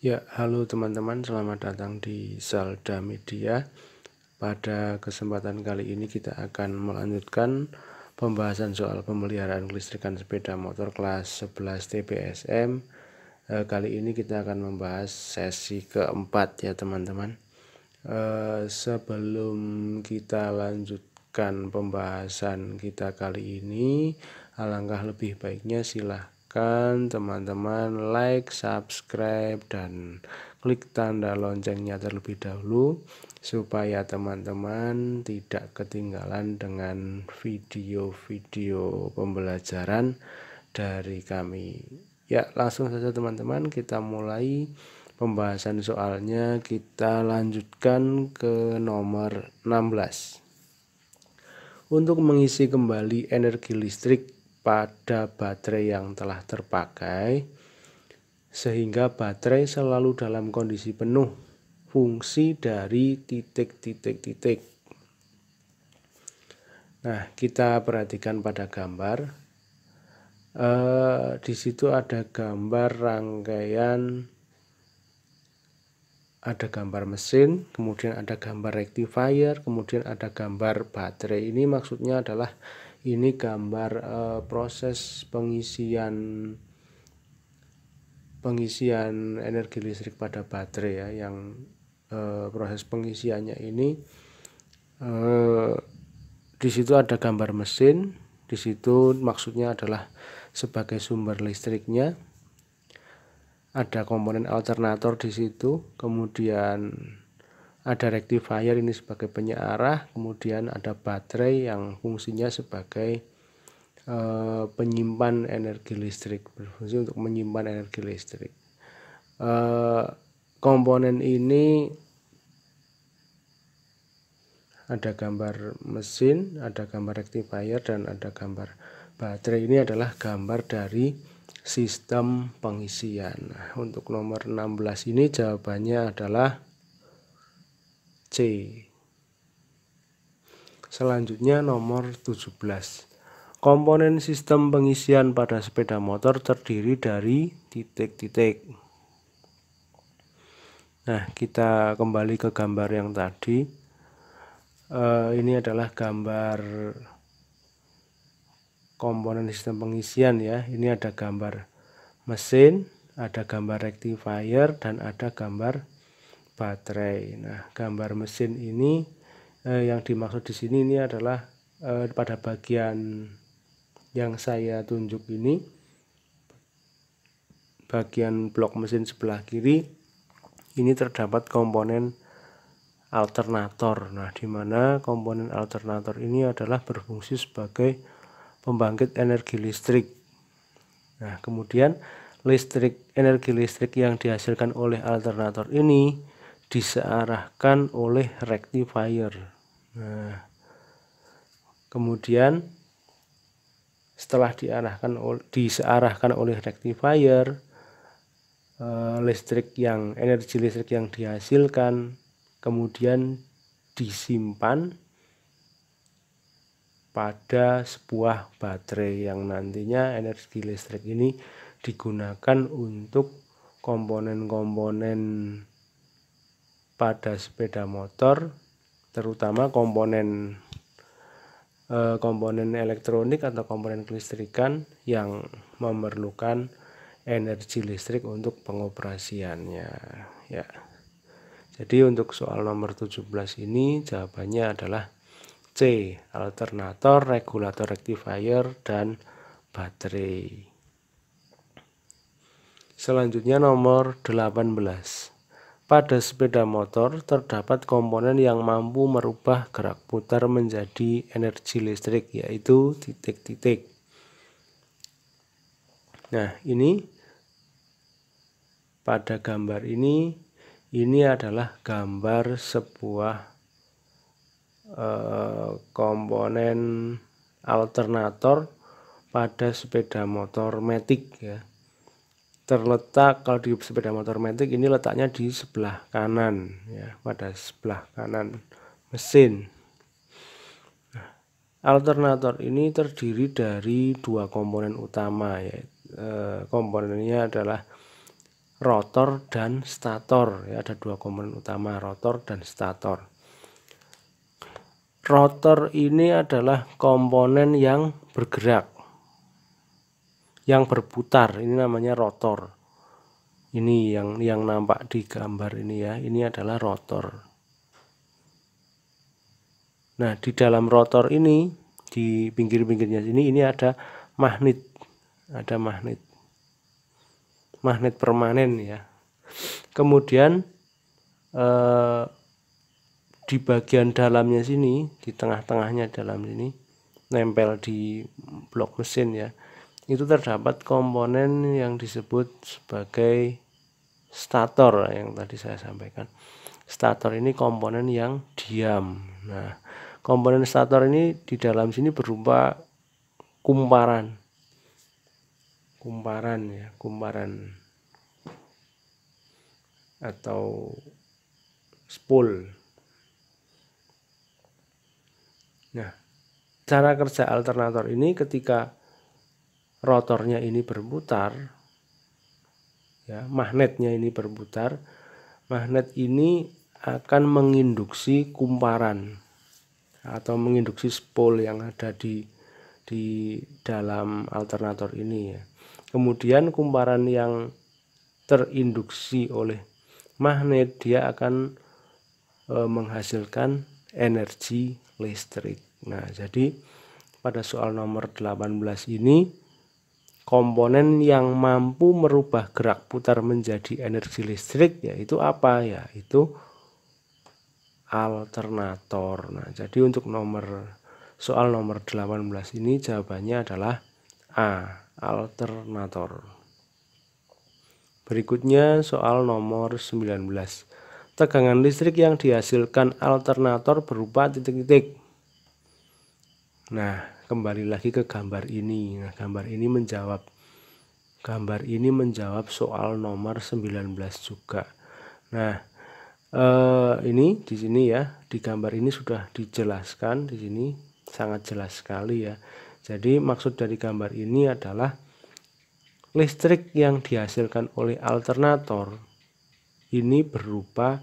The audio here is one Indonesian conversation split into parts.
Ya, halo teman-teman, selamat datang di Salda Media. Pada kesempatan kali ini kita akan melanjutkan pembahasan soal pemeliharaan kelistrikan sepeda motor kelas 11 TPSM. Kali ini kita akan membahas sesi keempat ya teman-teman. Sebelum kita lanjutkan pembahasan kita kali ini, alangkah lebih baiknya silahkan teman-teman like, subscribe, dan klik tanda loncengnya terlebih dahulu supaya teman-teman tidak ketinggalan dengan video-video pembelajaran dari kami. Ya, langsung saja teman-teman, kita mulai pembahasan soalnya. Kita lanjutkan ke nomor 16. Untuk mengisi kembali energi listrik pada baterai yang telah terpakai sehingga baterai selalu dalam kondisi penuh, fungsi dari titik-titik-titik. Nah, kita perhatikan pada gambar. Di situ ada gambar rangkaian, ada gambar mesin, kemudian ada gambar rectifier, kemudian ada gambar baterai. Ini maksudnya adalah ini gambar proses pengisian energi listrik pada baterai ya, yang proses pengisiannya ini di situ ada gambar mesin, di situ maksudnya adalah sebagai sumber listriknya. Ada komponen alternator di situ, kemudian ada rectifier ini sebagai penyearah, kemudian ada baterai yang fungsinya sebagai penyimpan energi listrik, berfungsi untuk menyimpan energi listrik. Komponen ini ada gambar mesin, ada gambar rectifier, dan ada gambar baterai. Ini adalah gambar dari sistem pengisian. Nah, untuk nomor 16 ini jawabannya adalah C. Selanjutnya nomor 17. Komponen sistem pengisian pada sepeda motor terdiri dari titik-titik. Nah, kita kembali ke gambar yang tadi. Ini adalah gambar komponen sistem pengisian ya. Ini ada gambar mesin, ada gambar rectifier, dan ada gambar baterai. Nah, gambar mesin ini yang dimaksud di sini ini adalah pada bagian yang saya tunjuk ini, bagian blok mesin sebelah kiri ini terdapat komponen alternator. Nah, di mana komponen alternator ini adalah berfungsi sebagai pembangkit energi listrik. Nah, kemudian energi listrik yang dihasilkan oleh alternator ini disearahkan oleh rectifier. Nah, kemudian setelah disearahkan oleh rectifier, energi listrik yang dihasilkan kemudian disimpan pada sebuah baterai yang nantinya energi listrik ini digunakan untuk komponen-komponen pada sepeda motor, terutama komponen elektronik atau komponen kelistrikan yang memerlukan energi listrik untuk pengoperasiannya ya. Jadi untuk soal nomor 17 ini jawabannya adalah C, alternator, regulator rectifier, dan baterai. Selanjutnya nomor 18. Pada sepeda motor terdapat komponen yang mampu merubah gerak putar menjadi energi listrik, yaitu titik-titik. Nah, ini pada gambar ini adalah gambar sebuah komponen alternator pada sepeda motor matic ya. Terletak, kalau di sepeda motor matic ini letaknya di sebelah kanan ya, pada sebelah kanan mesin. Alternator ini terdiri dari dua komponen utama ya. Komponennya adalah rotor dan stator. Ya, ada dua komponen utama, rotor dan stator. Rotor ini adalah komponen yang bergerak, yang berputar. Ini namanya rotor. Ini yang nampak di gambar ini ya. Ini adalah rotor. Nah, di dalam rotor ini, di pinggir-pinggirnya ini ada magnet. Ada magnet permanen ya. Kemudian di bagian dalamnya sini, di tengah-tengahnya dalam sini, nempel di blok mesin ya, itu terdapat komponen yang disebut sebagai stator yang tadi saya sampaikan. Stator ini komponen yang diam. Nah, komponen stator ini di dalam sini berupa kumparan atau spool. Nah, cara kerja alternator ini ketika rotornya ini berputar, ya, magnetnya ini berputar, magnet ini akan menginduksi kumparan atau menginduksi spool yang ada di dalam alternator ini ya. Kemudian kumparan yang terinduksi oleh magnet dia akan menghasilkan energi listrik. Nah, jadi pada soal nomor 18 ini komponen yang mampu merubah gerak putar menjadi energi listrik yaitu apa? Yaitu alternator. Nah, jadi untuk soal nomor 18 ini jawabannya adalah A, alternator. Berikutnya soal nomor 19. Tegangan listrik yang dihasilkan alternator berupa titik-titik. Nah, kembali lagi ke gambar ini. Nah, gambar ini menjawab soal nomor 19 juga. Nah, ini di sini ya, di gambar ini sudah dijelaskan di sini sangat jelas sekali ya. Jadi maksud dari gambar ini adalah listrik yang dihasilkan oleh alternator ini berupa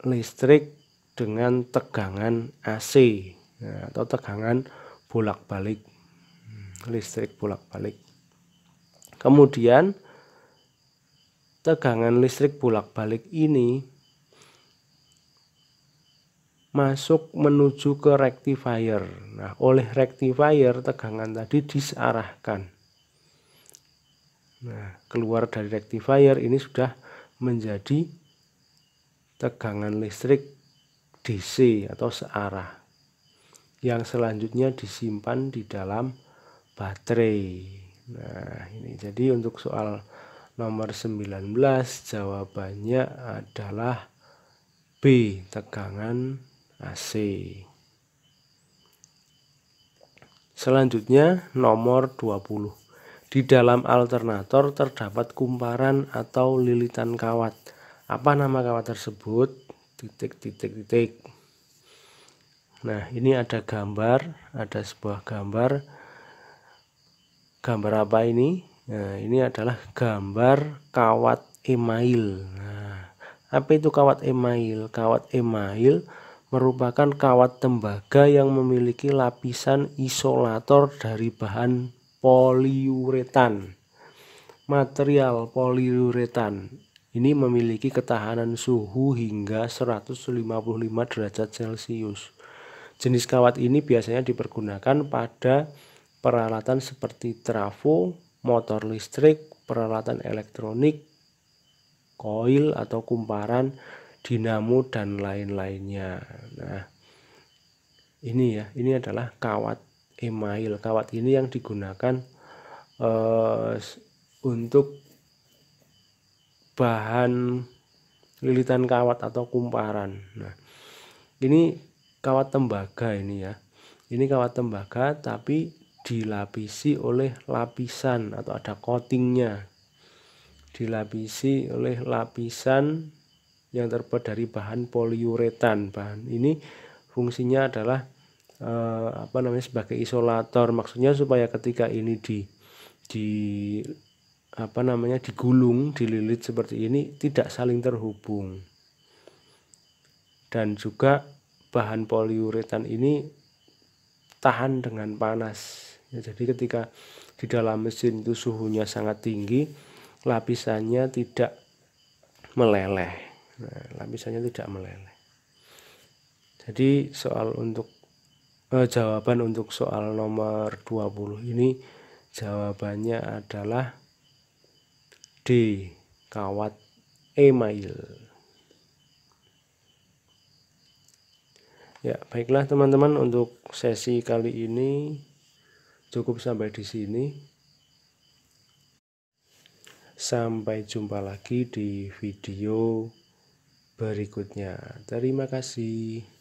listrik dengan tegangan AC ya, atau tegangan bolak-balik, listrik bolak-balik. Kemudian tegangan listrik bolak-balik ini masuk menuju ke rectifier. Nah, oleh rectifier tegangan tadi disarahkan. Nah, keluar dari rectifier ini sudah menjadi tegangan listrik DC atau searah yang selanjutnya disimpan di dalam baterai. Nah, ini jadi untuk soal nomor 19 jawabannya adalah B, tegangan AC. Selanjutnya nomor 20. Di dalam alternator terdapat kumparan atau lilitan kawat. Apa nama kawat tersebut? Titik. Nah, ini ada gambar, ada sebuah gambar. Gambar apa ini? Nah, ini adalah gambar kawat email. Nah, apa itu kawat email? Kawat email merupakan kawat tembaga yang memiliki lapisan isolator dari bahan poliuretan. Material poliuretan ini memiliki ketahanan suhu hingga 155 derajat Celcius. Jenis kawat ini biasanya dipergunakan pada peralatan seperti trafo, motor listrik, peralatan elektronik, koil atau kumparan, dinamo dan lain-lainnya. Nah, ini adalah kawat email. Kawat ini yang digunakan untuk bahan lilitan kawat atau kumparan. Nah, ini kawat tembaga ini ya. Ini kawat tembaga tapi dilapisi oleh lapisan atau ada coatingnya. Dilapisi oleh lapisan yang terbuat dari bahan poliuretan. Bahan ini fungsinya adalah sebagai isolator. Maksudnya supaya ketika ini digulung, dililit seperti ini tidak saling terhubung. Dan juga bahan poliuretan ini tahan dengan panas. Ya, jadi ketika di dalam mesin itu suhunya sangat tinggi, lapisannya tidak meleleh. Jadi jawaban untuk soal nomor 20 ini jawabannya adalah D, kawat email. Ya, baiklah teman-teman, untuk sesi kali ini cukup sampai di sini. Sampai jumpa lagi di video berikutnya. Terima kasih.